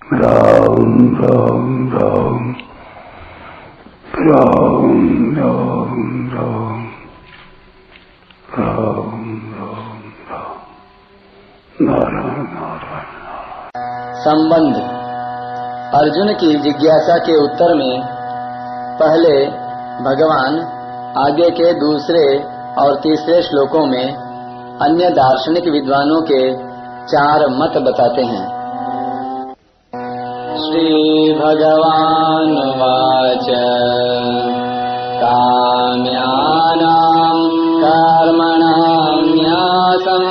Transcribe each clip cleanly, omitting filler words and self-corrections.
राम राम राम राम राम राम राम राम राम नारायण नारायण। संबंध। अर्जुन की जिज्ञासा के उत्तर में पहले भगवान आगे के दूसरे और तीसरे श्लोकों में अन्य दार्शनिक विद्वानों के 4 मत बताते हैं। श्री भगवान वाच काम्यानां कर्मणां न्यासं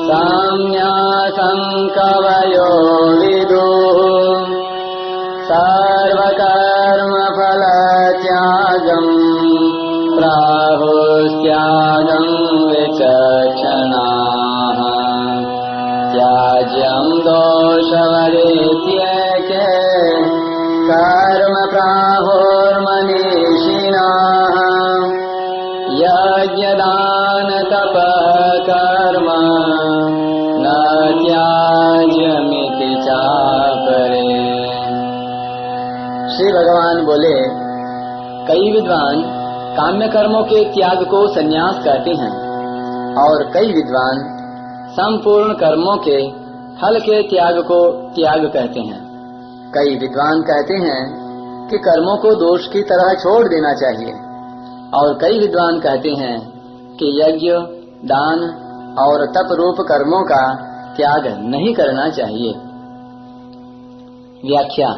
साम्यासं कवयो विदुः सर्वकर्मफलत्यागं प्राहुस्त्यागं विचक्षणाः त्याज्यं दोषवदेत्येके कर्म प्राहुर्मनीषिणाः यज्ञदान तपः कर्म न त्याज्यमिति चापरे। श्री भगवान बोले, कई विद्वान काम्य कर्मों के त्याग को संन्यास कहते हैं और कई विद्वान संपूर्ण कर्मों के फल के त्याग को त्याग कहते हैं। कई विद्वान कहते हैं कि कर्मों को दोष की तरह छोड़ देना चाहिए और कई विद्वान कहते हैं कि यज्ञ, दान और तप रूप कर्मों का त्याग नहीं करना चाहिए। व्याख्या।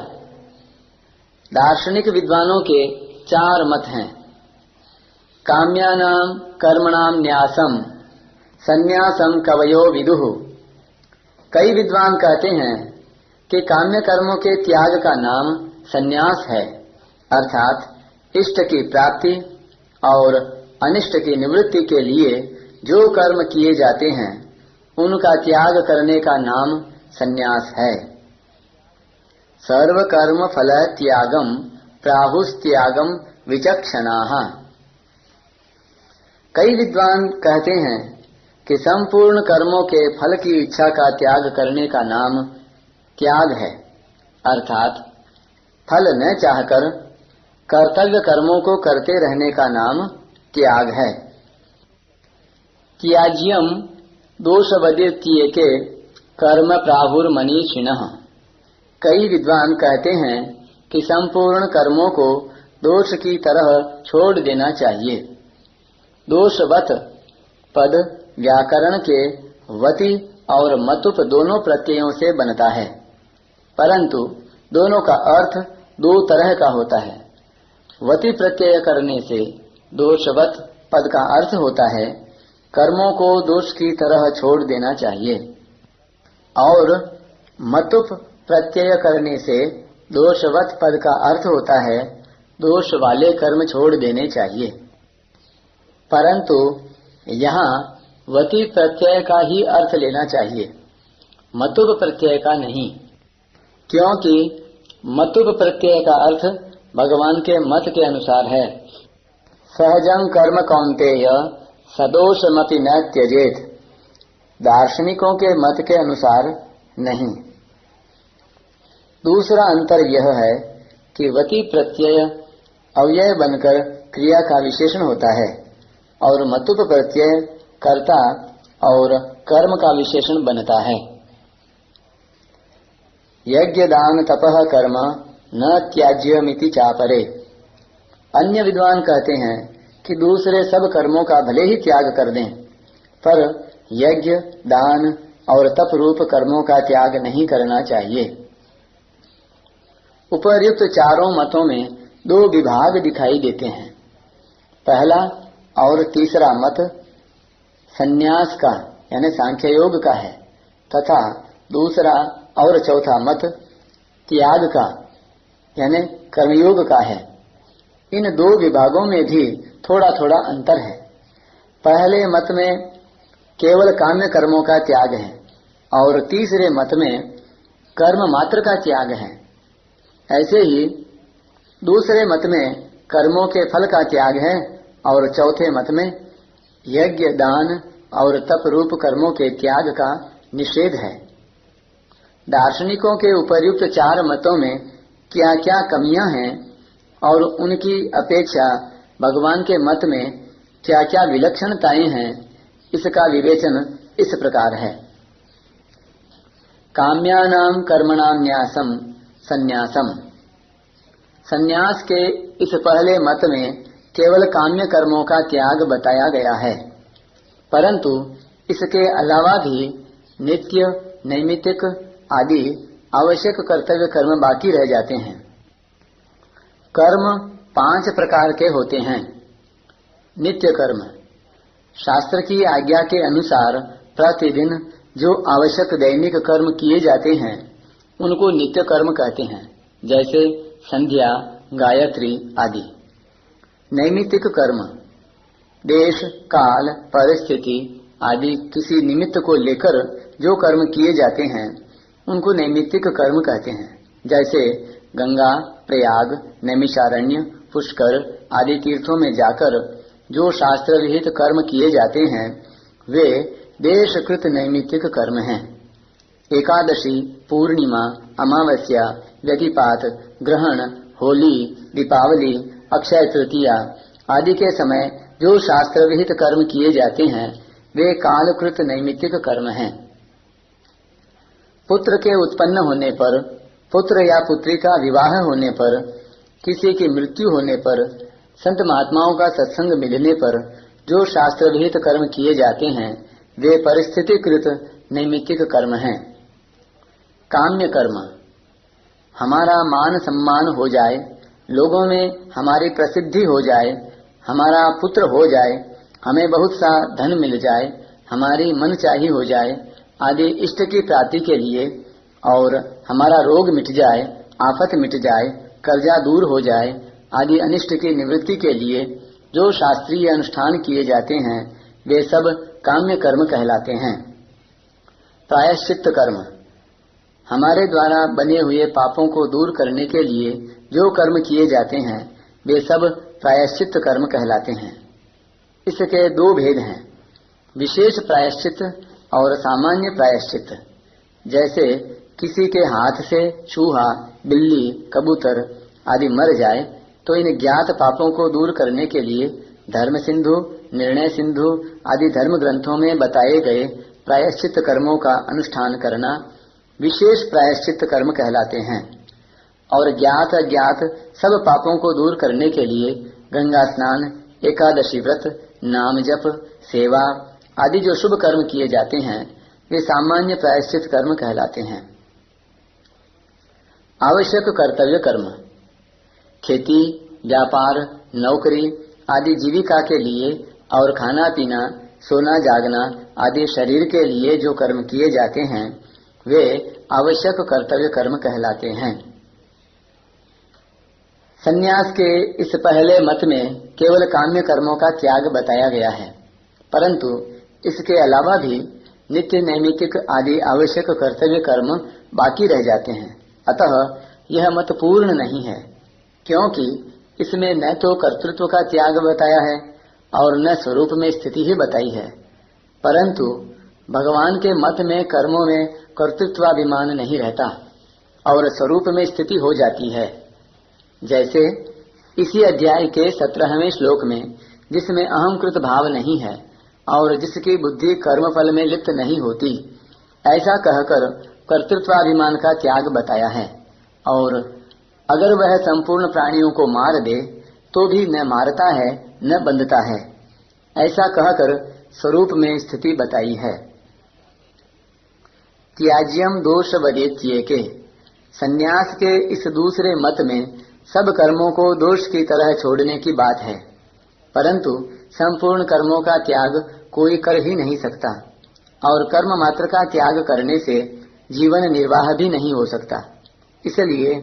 दार्शनिक विद्वानों के 4 मत हैं। काम्यानां कर्मणां न्यासम संन्यासम कवयो विदुः। कई विद्वान कहते हैं कि काम्य कर्मों के त्याग का नाम संन्यास है, अर्थात इष्ट की प्राप्ति और अनिष्ट की निवृत्ति के लिए जो कर्म किए जाते हैं उनका त्याग करने का नाम संन्यास है। सर्व कर्म फल त्यागम प्राहुस्त्यागम विचक्षणाः। कई विद्वान कहते हैं कि संपूर्ण कर्मों के फल की इच्छा का त्याग करने का नाम त्याग है, अर्थात फल न चाहकर कर्तव्य कर्मों को करते रहने का नाम त्याग है। त्याज्यम दोषवदेत्येके कर्म प्राहुर्मनीषिणः। कई विद्वान कहते हैं कि संपूर्ण कर्मों को दोष की तरह छोड़ देना चाहिए। दोषवत पद व्याकरण के वति और मतुप दोनों प्रत्ययों से बनता है, परंतु दोनों का अर्थ 2 तरह का होता है। वति प्रत्यय करने से दोषवत पद का अर्थ होता है कर्मों को दोष की तरह छोड़ देना चाहिए, और मतुप प्रत्यय करने से दोषवत पद का अर्थ होता है दोष वाले कर्म छोड़ देने चाहिए। परंतु यहाँ वति प्रत्यय का ही अर्थ लेना चाहिए, मतुप प्रत्यय का नहीं, क्योंकि मतुप प्रत्यय का अर्थ भगवान के मत के अनुसार है। सहजं कर्म कौन्तेय सदोषमपि न त्यजेत। दार्शनिकों के मत के अनुसार नहीं। दूसरा अंतर यह है कि वति प्रत्यय अव्यय बनकर क्रिया का विशेषण होता है और मतुप प्रत्यय कर्ता और कर्म का विशेषण बनता है। यज्ञ दान तपः कर्म न त्याज्यमिति चापरे। अन्य विद्वान कहते हैं कि दूसरे सब कर्मों का भले ही त्याग कर दें, पर यज्ञ, दान और तप रूप कर्मों का त्याग नहीं करना चाहिए। उपर्युक्त 4 मतों में 2 विभाग दिखाई देते हैं। पहला और तीसरा मत संन्यास का यानी सांख्य योग का है, तथा दूसरा और चौथा मत त्याग का यानी कर्मयोग का है। इन 2 विभागों में भी थोड़ा थोड़ा अंतर है। पहले मत में केवल काम्य कर्मों का त्याग है और तीसरे मत में कर्म मात्र का त्याग है। ऐसे ही दूसरे मत में कर्मों के फल का त्याग है और चौथे मत में यज्ञ, दान और तप रूप कर्मों के त्याग का निषेध है। दार्शनिकों के उपर्युक्त 4 मतों में क्या क्या कमियां हैं और उनकी अपेक्षा भगवान के मत में क्या क्या विलक्षणताएं हैं, इसका विवेचन इस प्रकार है। काम्यानाम कर्मणाम न्यासम संन्यासम। संन्यास के इस पहले मत में केवल काम्य कर्मों का त्याग बताया गया है, परंतु इसके अलावा भी नित्य, नैमित्तिक आदि आवश्यक कर्तव्य कर्म बाकी रह जाते हैं। कर्म 5 प्रकार के होते हैं। नित्य कर्म, शास्त्र की आज्ञा के अनुसार प्रतिदिन जो आवश्यक दैनिक कर्म किए जाते हैं उनको नित्य कर्म कहते हैं, जैसे संध्या, गायत्री आदि। नैमित्तिक कर्म, देश, काल, परिस्थिति आदि किसी निमित्त को लेकर जो कर्म किए जाते हैं उनको नैमित्तिक कर्म कहते हैं, जैसे गंगा, प्रयाग, नैमिषारण्य, पुष्कर आदि तीर्थों में जाकर जो शास्त्र विहित कर्म किए जाते हैं वे देशकृत नैमित्तिक कर्म हैं। एकादशी, पूर्णिमा, अमावस्या, व्यतिपात, ग्रहण, होली, दीपावली, अक्षय तृतीया आदि के समय जो शास्त्र विहित कर्म किए जाते हैं वे कालकृत नैमित्तिक कर्म हैं। पुत्र के उत्पन्न होने पर, पुत्र या पुत्री का विवाह होने पर, किसी की मृत्यु होने पर, संत महात्माओं का सत्संग मिलने पर जो शास्त्र विहित कर्म किए जाते हैं वे परिस्थितिकृत नैमित्तिक कर्म हैं। काम्य कर्म, हमारा मान सम्मान हो जाए, लोगों में हमारी प्रसिद्धि हो जाए, हमारा पुत्र हो जाए, हमें बहुत सा धन मिल जाए, हमारी मनचाही हो जाए आदि इष्ट की प्राप्ति के लिए, और हमारा रोग मिट जाए, आफत मिट जाए, कर्जा दूर हो जाए आदि अनिष्ट की निवृत्ति के लिए जो शास्त्रीय अनुष्ठान किए जाते हैं वे सब काम्य कर्म कहलाते हैं। प्रायश्चित्त कर्म, हमारे द्वारा बने हुए पापों को दूर करने के लिए जो कर्म किए जाते हैं वे सब प्रायश्चित्त कर्म कहलाते हैं। इसके 2 भेद हैं, विशेष प्रायश्चित और सामान्य प्रायश्चित। जैसे किसी के हाथ से चूहा, बिल्ली, कबूतर आदि मर जाए तो इन ज्ञात पापों को दूर करने के लिए धर्म सिंधु, निर्णय सिंधु आदि धर्म ग्रंथों में बताए गए प्रायश्चित कर्मों का अनुष्ठान करना विशेष प्रायश्चित कर्म कहलाते हैं। और ज्ञात अज्ञात सब पापों को दूर करने के लिए गंगा स्नान, एकादशी व्रत, नाम जप, सेवा आदि जो शुभ कर्म किए जाते हैं वे सामान्य प्रायश्चित कर्म कहलाते हैं। आवश्यक कर्तव्य कर्म, खेती, व्यापार, नौकरी आदि जीविका के लिए और खाना पीना, सोना जागना आदि शरीर के लिए जो कर्म किए जाते हैं वे आवश्यक कर्तव्य कर्म कहलाते हैं। संन्यास के इस पहले मत में केवल काम्य कर्मों का त्याग बताया गया है, परंतु इसके अलावा भी नित्य, नैमित्तिक आदि आवश्यक कर्तव्य कर्म बाकी रह जाते हैं। अतः यह मत पूर्ण नहीं है, क्योंकि इसमें न तो कर्तृत्व का त्याग बताया है और न स्वरूप में स्थिति ही बताई है, परंतु भगवान के मत में कर्मों में कर्तृत्वाभिमान नहीं रहता और स्वरूप में स्थिति हो जाती है। जैसे इसी अध्याय के 17वें श्लोक में, जिसमें अहंकृत भाव नहीं है और जिसकी बुद्धि कर्मफल में लिप्त नहीं होती, ऐसा कहकर कर्तृत्वाभिमान का त्याग बताया है। और अगर वह संपूर्ण प्राणियों को मार दे तो भी न मारता है न बंधता है, ऐसा कहकर स्वरूप में स्थिति बताई है। त्याज्यम दोष वदेत्येके, संन्यास के इस दूसरे मत में सब कर्मों को दोष की तरह छोड़ने की बात है, परंतु संपूर्ण कर्मों का त्याग कोई कर ही नहीं सकता और कर्म मात्र का त्याग करने से जीवन निर्वाह भी नहीं हो सकता। इसलिए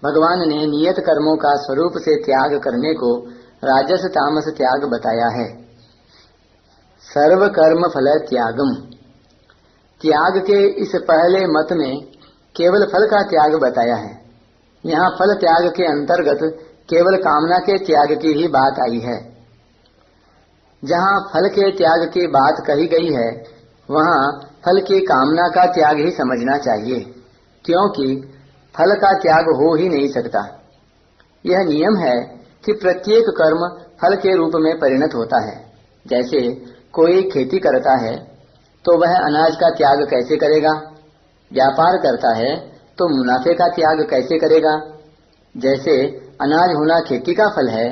भगवान ने नियत कर्मों का स्वरूप से त्याग करने को राजस तामस त्याग बताया है। सर्व कर्म फल त्यागम, त्याग के इस पहले मत में केवल फल का त्याग बताया है। यहाँ फल त्याग के अंतर्गत केवल कामना के त्याग की ही बात आई है। जहाँ फल के त्याग की बात कही गई है वहाँ फल की कामना का त्याग ही समझना चाहिए। क्योंकि फल का त्याग हो ही नहीं सकता। यह नियम है कि प्रत्येक कर्म फल के रूप में परिणत होता है। जैसे कोई खेती करता है तो वह अनाज का त्याग कैसे करेगा, व्यापार करता है तो मुनाफे का त्याग कैसे करेगा। जैसे अनाज होना खेती का फल है,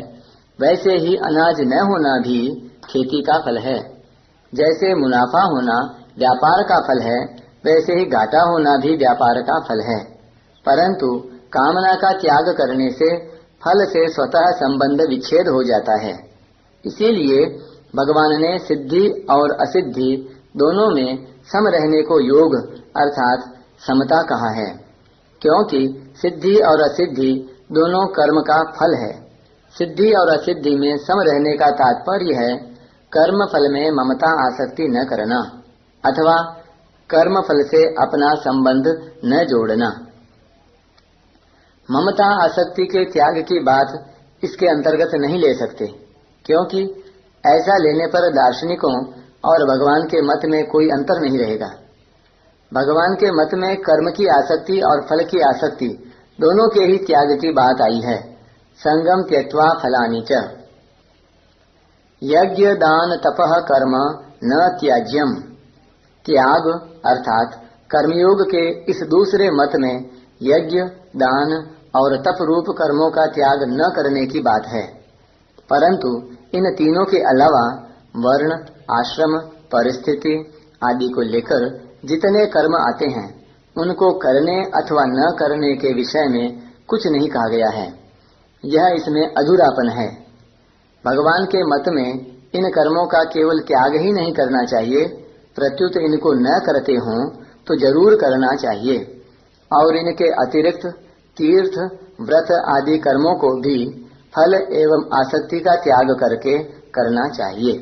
वैसे ही अनाज न होना भी खेती का फल है। जैसे मुनाफा होना व्यापार का फल है, वैसे ही घाटा होना भी व्यापार का फल है। परंतु कामना का त्याग करने से फल से स्वतः संबंध विच्छेद हो जाता है। इसीलिए भगवान ने सिद्धि और असिद्धि दोनों में सम रहने को योग अर्थात समता कहा है, क्योंकि सिद्धि और असिद्धि दोनों कर्म का फल है। सिद्धि और असिद्धि में सम रहने का तात्पर्य है कर्म फल में ममता आसक्ति न करना अथवा कर्म फल से अपना संबंध न जोड़ना। ममता आसक्ति के त्याग की बात इसके अंतर्गत नहीं ले सकते, क्योंकि ऐसा लेने पर दार्शनिकों और भगवान के मत में कोई अंतर नहीं रहेगा। भगवान के मत में कर्म की आसक्ति और फल की आसक्ति दोनों के ही त्याग की बात आई है। संगम त्यक्त्वा फलानि च। यज्ञ दान तपः कर्म न त्याज्यम। त्याग अर्थात कर्मयोग के इस दूसरे मत में यज्ञ दान और तप रूप कर्मों का त्याग न करने की बात है। परंतु इन तीनों के अलावा वर्ण आश्रम परिस्थिति आदि को लेकर जितने कर्म आते हैं उनको करने अथवा न करने के विषय में कुछ नहीं कहा गया है। यह इसमें अधूरापन है। भगवान के मत में इन कर्मों का केवल त्याग ही नहीं करना चाहिए, प्रत्युत इनको न करते हों तो जरूर करना चाहिए और इनके अतिरिक्त तीर्थ व्रत आदि कर्मों को भी फल एवं आसक्ति का त्याग करके करना चाहिए।